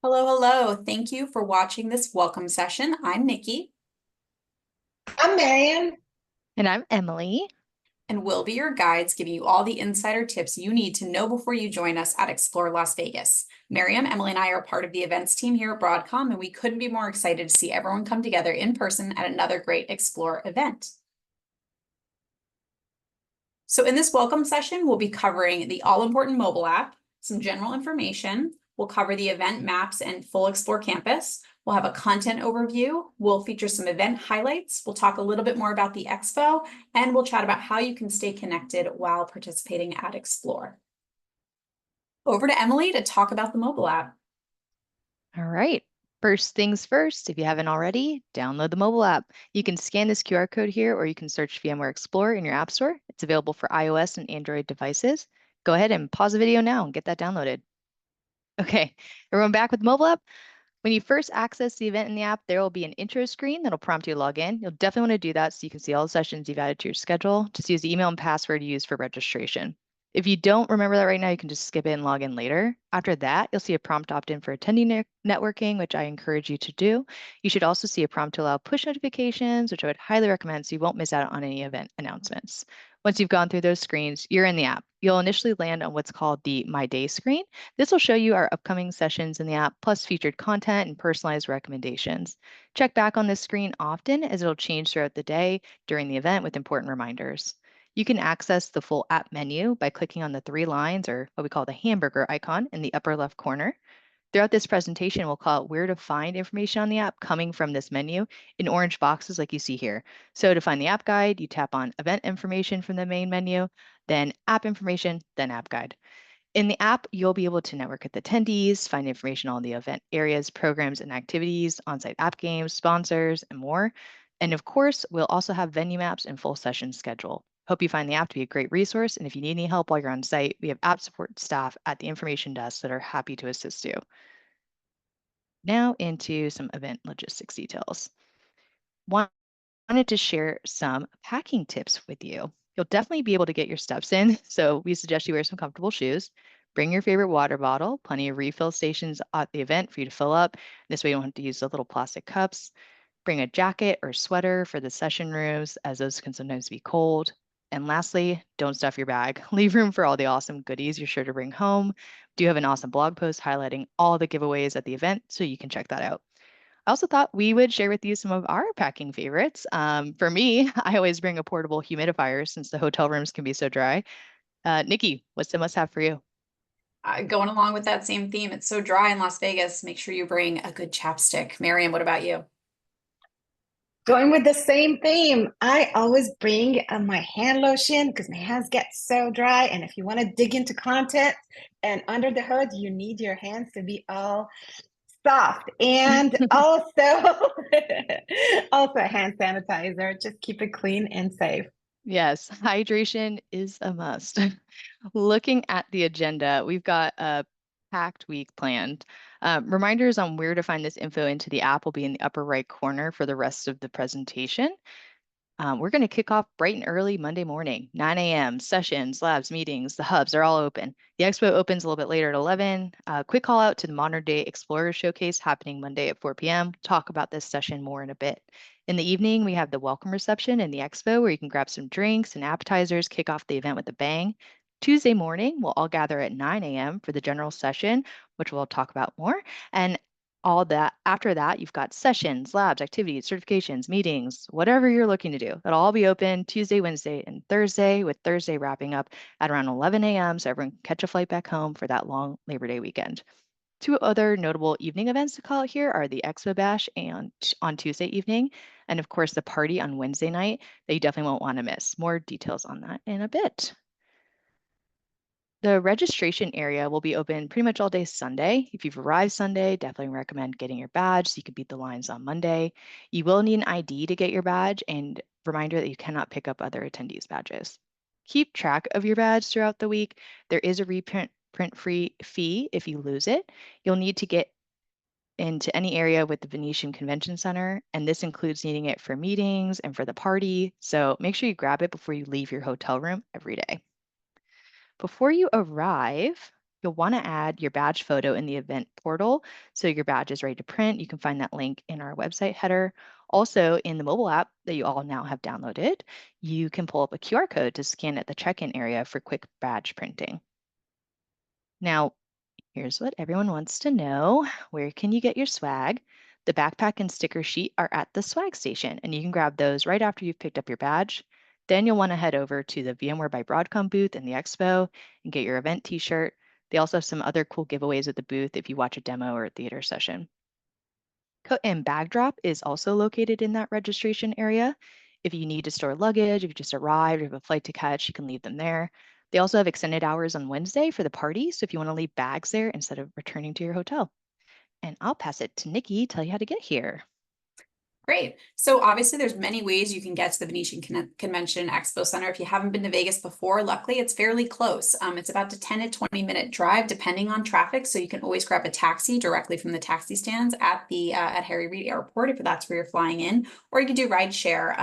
Hello, hello. Thank you for watching this welcome session. I'm Nikki, I'm Marion. And I'm Emily. and we'll be your guides, giving you all the insider tips you need to know before you join us at Explore Las Vegas. Miriam, Emily, and I are part of the events team here at Broadcom, and we couldn't be more excited to see everyone come together in person at another great Explore event. So in this welcome session, we'll be covering the all-important mobile app, some general information. We'll cover the event maps and full Explore campus. We'll have a content overview. We'll feature some event highlights. We'll talk a little bit more about the expo, and we'll chat about how you can stay connected while participating at Explore. Over to Emily to talk about the mobile app. All right. First things first, if you haven't already, download the mobile app. You can scan this QR code here, or you can search VMware Explorer in your App Store. It's available for iOS and Android devices. Go ahead and pause the video now and get that downloaded. Okay, everyone back with the mobile app. When you first access the event in the app, there will be an intro screen that'll prompt you to log in. You'll definitely want to do that so you can see all the sessions you've added to your schedule. Just use the email and password you use for registration. If you don't remember that right now, you can just skip it and log in later. After that, you'll see a prompt opt-in for attending networking, which I encourage you to do. You should also see a prompt to allow push notifications, which I would highly recommend so you won't miss out on any event announcements. Once you've gone through those screens, you're in the app. You'll initially land on what's called the My Day screen. This will show you our upcoming sessions in the app, plus featured content and personalized recommendations. Check back on this screen often as it'll change throughout the day during the event with important reminders. You can access the full app menu by clicking on the three lines, or what we call the hamburger icon, in the upper left corner. Throughout this presentation, we'll call out where to find information on the app coming from this menu in orange boxes like you see here. So to find the app guide, you tap on event information from the main menu, then app information, then app guide. In the app, you'll be able to network with attendees, find information on the event areas, programs, and activities, on-site app games, sponsors, and more. And of course, we'll also have venue maps and full session schedule. Hope you find the app to be a great resource. And if you need any help while you're on site, we have app support staff at the information desk that are happy to assist you. Now into some event logistics details. Wanted to share some packing tips with you. You'll definitely be able to get your steps in, so we suggest you wear some comfortable shoes. Bring your favorite water bottle, plenty of refill stations at the event for you to fill up. This way you don't have to use the little plastic cups. Bring a jacket or sweater for the session rooms, as those can sometimes be cold. And lastly, don't stuff your bag. Leave room for all the awesome goodies you're sure to bring home. We do have an awesome blog post highlighting all the giveaways at the event, so you can check that out. I also thought we would share with you some of our packing favorites. For me, I always bring a portable humidifier since the hotel rooms can be so dry. Nikki, what's the must-have for you? Going along with that same theme, it's so dry in Las Vegas. Make sure you bring a good chapstick. Miriam, what about you? Going with the same theme, I always bring my hand lotion because my hands get so dry. And if you want to dig into content and under the hood, you need your hands to be all soft. And also, also hand sanitizer. Just keep it clean and safe. Yes, hydration is a must. Looking at the agenda, we've got a packed week planned. Reminders on where to find this info into the app will be in the upper right corner for the rest of the presentation. We're going to kick off bright and early Monday morning, 9 a.m. Sessions, labs, meetings, the hubs are all open. The expo opens a little bit later at 11. Quick call out to the Modern Day Explorer Showcase happening Monday at 4 p.m. Talk about this session more in a bit. In the evening, we have the welcome reception in the expo where you can grab some drinks and appetizers, kick off the event with a bang. Tuesday morning, we'll all gather at 9 a.m. for the general session, which we'll talk about more. And all that after that, you've got sessions, labs, activities, certifications, meetings, whatever you're looking to do. It'll all be open Tuesday, Wednesday, and Thursday, with Thursday wrapping up at around 11 a.m. so everyone can catch a flight back home for that long Labor Day weekend. Two other notable evening events to call out here are the Expo Bash and on Tuesday evening, and of course the party on Wednesday night that you definitely won't want to miss. More details on that in a bit. The registration area will be open pretty much all day Sunday. If you've arrived Sunday, definitely recommend getting your badge so you can beat the lines on Monday. You will need an ID to get your badge, and reminder that you cannot pick up other attendees' badges. Keep track of your badge throughout the week. There is a print-free fee if you lose it. You'll need to get into any area with the Venetian Convention Center, and this includes needing it for meetings and for the party. So make sure you grab it before you leave your hotel room every day. Before you arrive, You'll want to add your badge photo in the event portal so your badge is ready to print. You can find that link in our website header. Also, in the mobile app that you all now have downloaded, you can pull up a QR code to scan at the check-in area for quick badge printing. Now, here's what everyone wants to know. Where can you get your swag? The backpack and sticker sheet are at the swag station, and you can grab those right after you've picked up your badge. Then you'll want to head over to the VMware by Broadcom booth in the expo and get your event t-shirt. They also have some other cool giveaways at the booth if you watch a demo or a theater session. Coat and bag drop is also located in that registration area. If you need to store luggage, if you just arrived, or you have a flight to catch, you can leave them there. They also have extended hours on Wednesday for the party, so if you want to leave bags there instead of returning to your hotel. And I'll pass it to Nikki, tell you how to get here. Great. So obviously there's many ways you can get to the Venetian Convention Expo Center. If you haven't been to Vegas before, luckily it's fairly close. It's about a 10 to 20 minute drive depending on traffic. So you can always grab a taxi directly from the taxi stands at the at Harry Reid Airport if that's where you're flying in, or you can do ride share.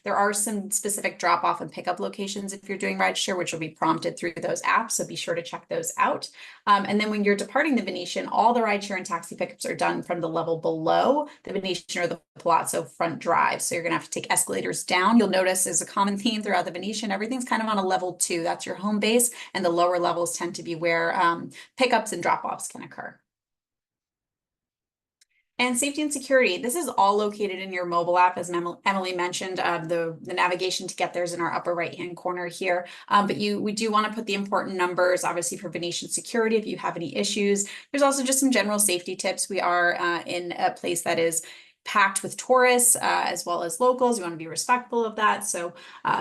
There are some specific drop off and pickup locations if you're doing ride share, which will be prompted through those apps. So be sure to check those out. And then when you're departing the Venetian, all the rideshare and taxi pickups are done from the level below the Venetian or the Palazzo front drive. So you're going to have to take escalators down. You'll notice there's a common theme throughout the Venetian. Everything's kind of on a level 2. That's your home base. And the lower levels tend to be where pickups and drop-offs can occur. And safety and security. This is all located in your mobile app, as Emily mentioned. The navigation to get there is in our upper right-hand corner here. But we do want to put the important numbers, obviously, for Venetian security if you have any issues. There's also just some general safety tips. We are in a place that is packed with tourists as well as locals. You want to be respectful of that. So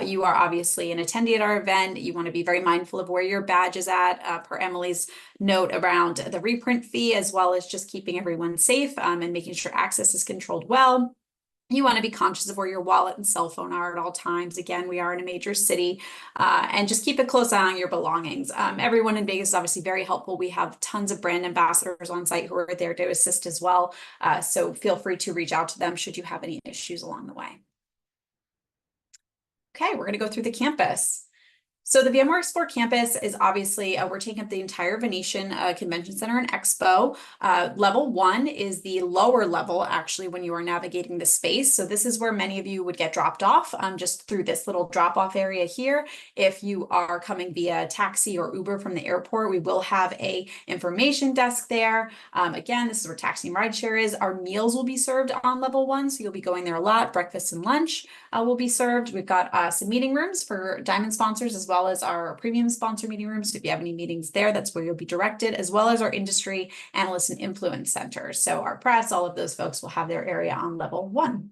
you are obviously an attendee at our event. You want to be very mindful of where your badge is at, per Emily's note around the reprint fee, as well as just keeping everyone safe and making sure access is controlled well. You want to be conscious of where your wallet and cell phone are at all times. Again, we are in a major city, and just keep a close eye on your belongings. Everyone in Vegas is obviously very helpful. We have tons of brand ambassadors on site who are there to assist as well. So feel free to reach out to them should you have any issues along the way. Okay, we're going to go through the campus. So the VMware Explore campus is obviously, we're taking up the entire Venetian Convention Center and Expo. Level 1 is the lower level, actually, when you are navigating the space. So this is where many of you would get dropped off just through this little drop-off area here. If you are coming via taxi or Uber from the airport, we will have a information desk there. Again, this is where taxi and rideshare is. Our meals will be served on level 1, so you'll be going there a lot. Breakfast and lunch will be served. We've got some meeting rooms for Diamond sponsors as well as our premium sponsor meeting rooms. If you have any meetings there, that's where you'll be directed, as well as our industry analysts and influence centers. So our press, all of those folks will have their area on level 1.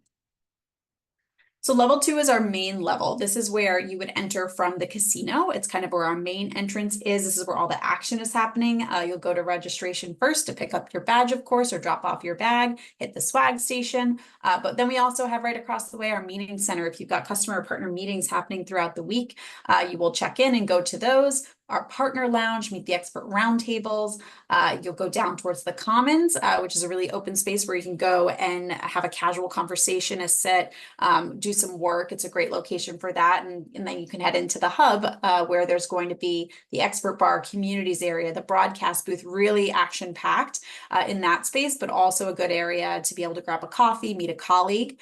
So level 2 is our main level. This is where you would enter from the casino. It's kind of where our main entrance is. This is where all the action is happening. You'll go to registration first to pick up your badge, of course, or drop off your bag, hit the swag station. But then we also have right across the way our meeting center. If you've got customer or partner meetings happening throughout the week, you will check in and go to those. Our partner lounge, meet the expert roundtables. You'll go down towards the commons, which is a really open space where you can go and have a casual conversation, sit, do some work. It's a great location for that. And then you can head into the hub where there's going to be the expert bar, communities area, the broadcast booth, really action packed in that space, but also a good area to be able to grab a coffee, meet a colleague.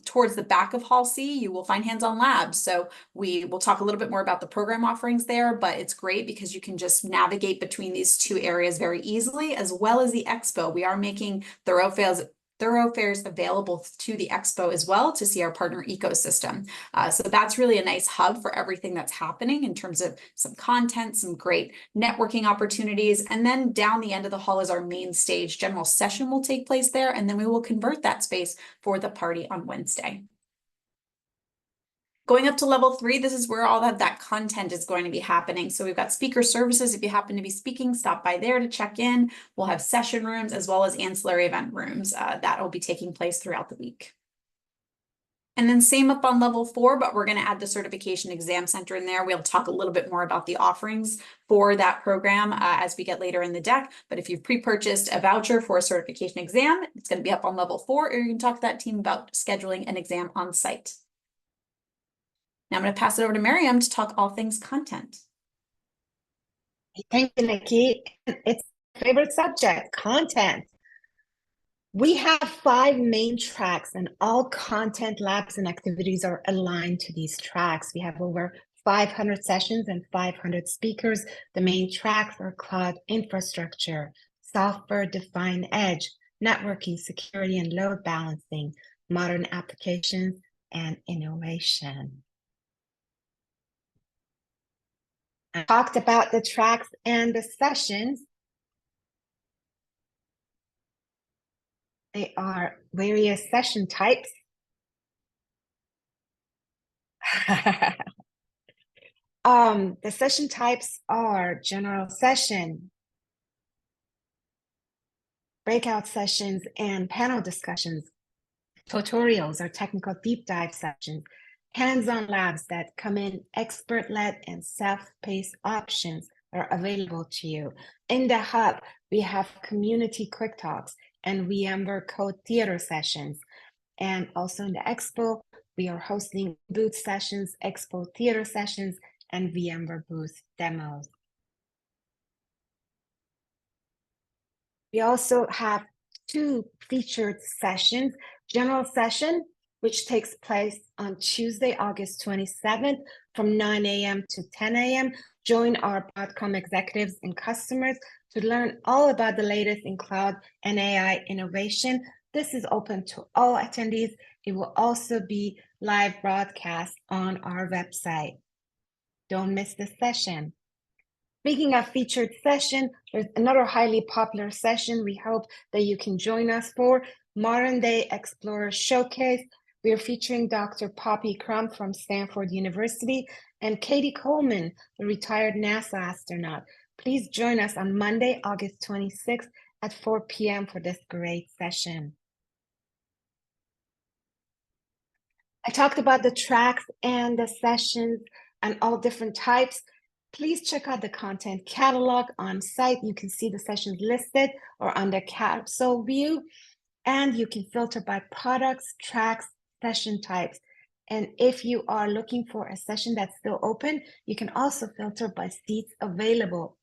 Towards the back of Hall C, you will find hands-on labs. So we will talk a little bit more about the program offerings there, but it's great because you can just navigate between these two areas very easily, as well as the expo. We are making thoroughfares available to the expo as well to see our partner ecosystem. So that's really a nice hub for everything that's happening in terms of some content, some great networking opportunities. And then down the end of the hall is our main stage. General session will take place there, and then we will convert that space for the party on Wednesday. Going up to level 3, this is where all that content is going to be happening. So we've got speaker services. If you happen to be speaking, stop by there to check in. We'll have session rooms as well as ancillary event rooms that will be taking place throughout the week. And then same up on level 4, but we're going to add the certification exam center in there. We'll talk a little bit more about the offerings for that program as we get later in the deck. But if you've pre-purchased a voucher for a certification exam, it's going to be up on level 4, or you can talk to that team about scheduling an exam on site. Now I'm going to pass it over to Miriam to talk all things content. Thank you, Nikki. It's my favorite subject, content. We have 5 main tracks, and all content labs and activities are aligned to these tracks. We have over 500 sessions and 500 speakers. The main tracks are cloud infrastructure, software-defined edge, networking, security, and load balancing, modern applications, and innovation. I talked about the tracks and the sessions. They are various session types. The session types are general session, breakout sessions, and panel discussions. Tutorials are technical deep dive sessions, hands-on labs that come in expert-led and self-paced options are available to you. In the hub, we have community quick talks and VMware code theater sessions. And also in the Expo, we are hosting booth sessions, Expo theater sessions, and VMware booth demos. We also have 2 featured sessions, general session, which takes place on Tuesday, August 27th from 9 a.m. to 10 a.m. Join our Broadcom executives and customers to learn all about the latest in cloud and AI innovation. This is open to all attendees. It will also be live broadcast on our website. Don't miss this session. Speaking of featured session, there's another highly popular session we hope that you can join us for, Modern Day Explorer Showcase. We are featuring Dr. Poppy Crump from Stanford University and Katie Coleman, the retired NASA astronaut. Please join us on Monday, August 26th at 4 p.m. for this great session. I talked about the tracks and the sessions and all different types. Please check out the content catalog on site. You can see the sessions listed or under capsule view, and you can filter by products, tracks, session types. And if you are looking for a session that's still open, you can also filter by seats available.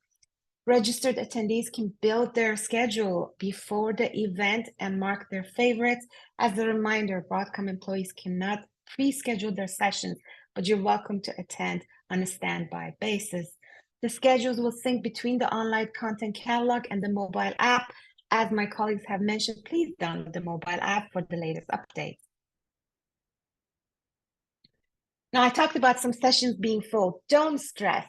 Registered attendees can build their schedule before the event and mark their favorites. As a reminder, Broadcom employees cannot pre-schedule their sessions, but you're welcome to attend on a standby basis. The schedules will sync between the online content catalog and the mobile app. As my colleagues have mentioned, please download the mobile app for the latest updates. Now, I talked about some sessions being full. Don't stress.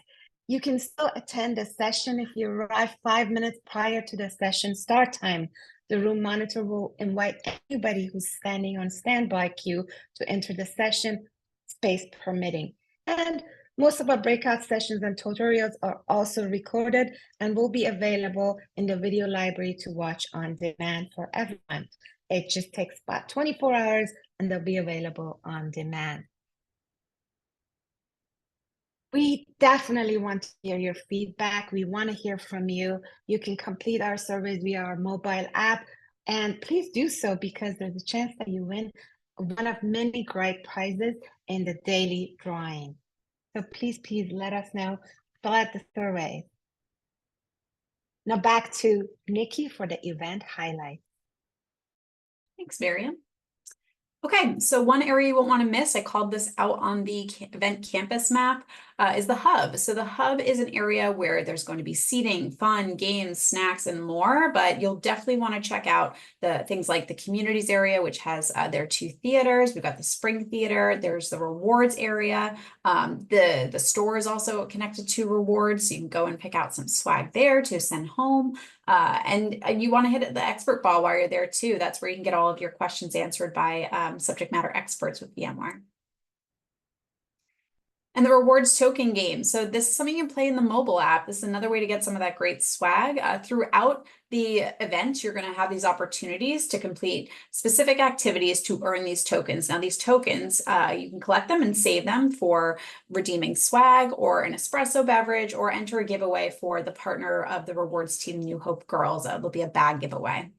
You can still attend the session if you arrive 5 minutes prior to the session start time. The room monitor will invite anybody who's standing on standby queue to enter the session, space permitting. And most of our breakout sessions and tutorials are also recorded and will be available in the video library to watch on demand for everyone. It just takes about 24 hours and they'll be available on demand. We definitely want to hear your feedback. We want to hear from you. You can complete our surveys via our mobile app, and please do so because there's a chance that you win one of many great prizes in the daily drawing. So please let us know. Fill out the survey. Now back to Nikki for the event highlights. Thanks, Miriam. Okay, so one area you won't want to miss, I called this out on the event campus map, is the hub. So the hub is an area where there's going to be seating, fun, games, snacks, and more, but you'll definitely want to check out the things like the communities area, which has their 2 theaters. We've got the spring theater, there's the rewards area. The store is also connected to rewards, so you can go and pick out some swag there to send home. And you want to hit the expert ball while you're there too. That's where you can get all of your questions answered by subject matter experts with VMware. And the rewards token game. So this is something you can play in the mobile app. This is another way to get some of that great swag. Throughout the event, you're going to have these opportunities to complete specific activities to earn these tokens. Now, these tokens, you can collect them and save them for redeeming swag or an espresso beverage or enter a giveaway for the partner of the rewards team, New Hope Girls. There'll be a bag giveaway.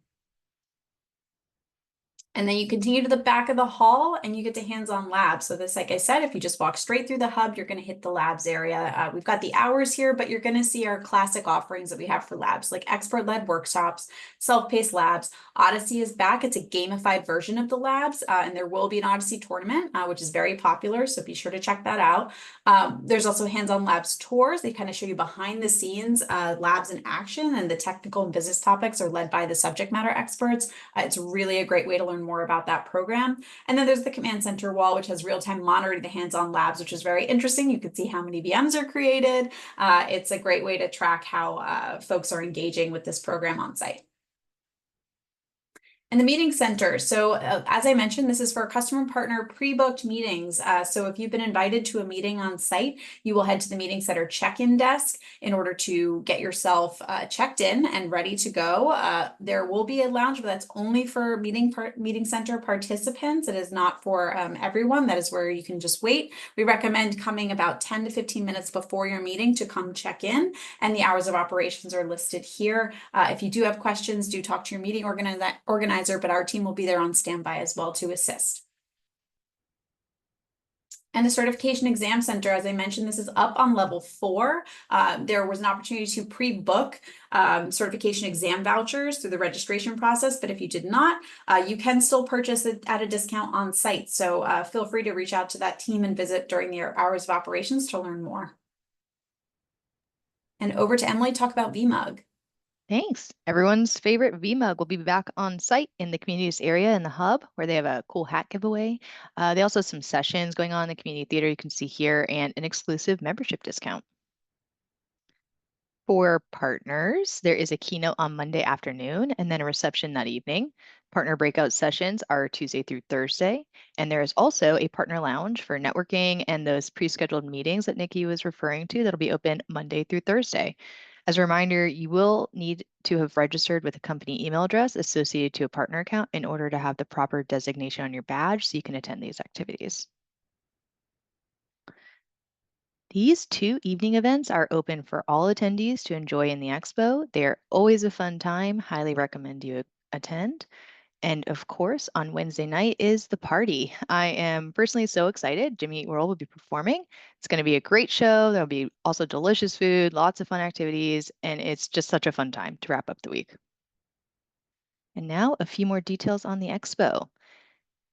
And then you continue to the back of the hall and you get to hands-on labs. So this, like I said, if you just walk straight through the hub, you're going to hit the labs area. We've got the hours here, but you're going to see our classic offerings that we have for labs, like expert-led workshops, self-paced labs. Odyssey is back. It's a gamified version of the labs, and there will be an Odyssey tournament, which is very popular. So be sure to check that out. There's also hands-on labs tours. They kind of show you behind the scenes labs in action, and the technical and business topics are led by the subject matter experts. It's really a great way to learn more about that program. And then there's the command center wall, which has real-time monitoring the hands-on labs, which is very interesting. You can see how many VMs are created. It's a great way to track how folks are engaging with this program on site. And the meeting center. So as I mentioned, this is for customer partner pre-booked meetings. So if you've been invited to a meeting on site, you will head to the meeting center check-in desk in order to get yourself checked in and ready to go. There will be a lounge, but that's only for meeting center participants. It is not for everyone. That is where you can just wait. We recommend coming about 10 to 15 minutes before your meeting to come check in, and the hours of operations are listed here. If you do have questions, do talk to your meeting organizer, but our team will be there on standby as well to assist. And the certification exam center, as I mentioned, this is up on level 4. There was an opportunity to pre-book certification exam vouchers through the registration process, but if you did not, you can still purchase it at a discount on site. So feel free to reach out to that team and visit during the hours of operations to learn more. And over to Emily, talk about VMUG. Thanks. Everyone's favorite VMUG will be back on site in the communities area in the hub, where they have a cool hat giveaway. They also have some sessions going on in the community theater you can see here, and an exclusive membership discount. For partners, there is a keynote on Monday afternoon and then a reception that evening. Partner breakout sessions are Tuesday through Thursday. And there is also a partner lounge for networking and those pre-scheduled meetings that Nikki was referring to that'll be open Monday through Thursday. As a reminder, you will need to have registered with a company email address associated to a partner account in order to have the proper designation on your badge so you can attend these activities. These 2 evening events are open for all attendees to enjoy in the expo. They're always a fun time. Highly recommend you attend. And of course, on Wednesday night is the party. I am personally so excited. Jimmy Eat World will be performing. It's going to be a great show. There'll be also delicious food, lots of fun activities, and it's just such a fun time to wrap up the week. And now a few more details on the expo.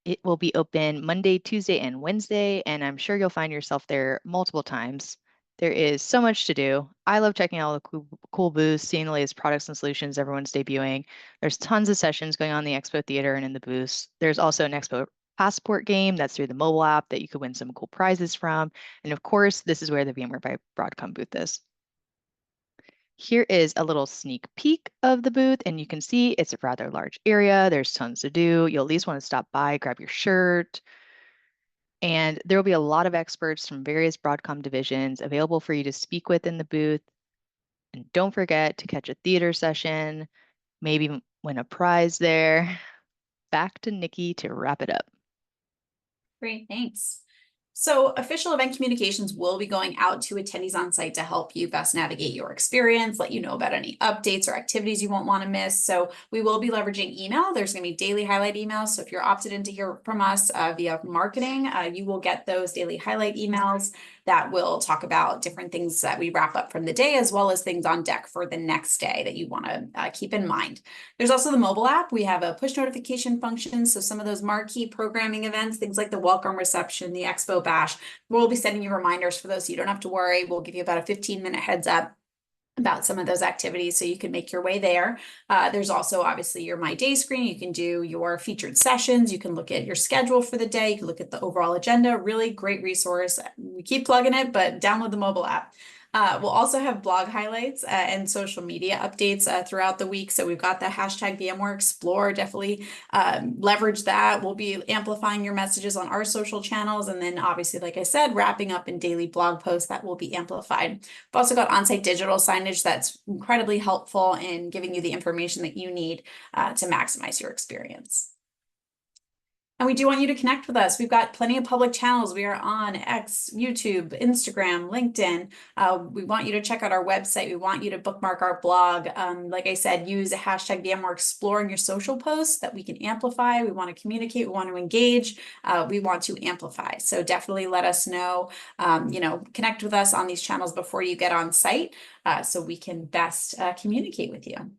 It will be open Monday, Tuesday, and Wednesday, and I'm sure you'll find yourself there multiple times. There is so much to do. I love checking out all the cool booths, seeing the latest products and solutions everyone's debuting. There's tons of sessions going on in the Expo Theater and in the booths. There's also an Expo Passport game that's through the mobile app that you could win some cool prizes from. And of course, this is where the VMware by Broadcom booth is. Here is a little sneak peek of the booth, and you can see it's a rather large area. There's tons to do. You'll at least want to stop by, grab your shirt. And there will be a lot of experts from various Broadcom divisions available for you to speak with in the booth. And don't forget to catch a theater session, maybe win a prize there. Back to Nikki to wrap it up. Great, thanks. So official event communications will be going out to attendees on site to help you best navigate your experience, let you know about any updates or activities you won't want to miss. So we will be leveraging email. There's going to be daily highlight emails. So if you're opted in to hear from us via marketing, you will get those daily highlight emails that will talk about different things that we wrap up from the day, as well as things on deck for the next day that you want to keep in mind. There's also the mobile app. We have a push notification function. So some of those marquee programming events, things like the welcome reception, the Expo Bash, we'll be sending you reminders for those. So you don't have to worry. We'll give you about a 15-minute heads up about some of those activities so you can make your way there. There's also obviously your My Day screen. You can do your featured sessions. You can look at your schedule for the day. You can look at the overall agenda. Really great resource. We keep plugging it, but download the mobile app. We'll also have blog highlights and social media updates throughout the week. So we've got the hashtag VMware Explore. Definitely leverage that. We'll be amplifying your messages on our social channels. And then obviously, like I said, wrapping up in daily blog posts that will be amplified. We've also got on-site digital signage that's incredibly helpful in giving you the information that you need to maximize your experience. And we do want you to connect with us. We've got plenty of public channels. We are on X, YouTube, Instagram, LinkedIn. We want you to check out our website. We want you to bookmark our blog. Like I said, use a hashtag VMware Explore in your social posts that we can amplify. We want to communicate. We want to engage. We want to amplify. So definitely let us know, connect with us on these channels before you get on site so we can best communicate with you.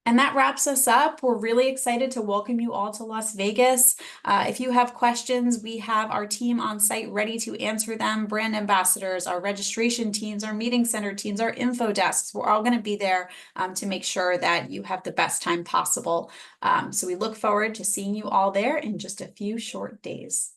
And that wraps us up. We're really excited to welcome you all to Las Vegas. If you have questions, we have our team on site ready to answer them. Brand ambassadors, our registration teams, our meeting center teams, our info desks. We're all going to be there to make sure that you have the best time possible. So we look forward to seeing you all there in just a few short days.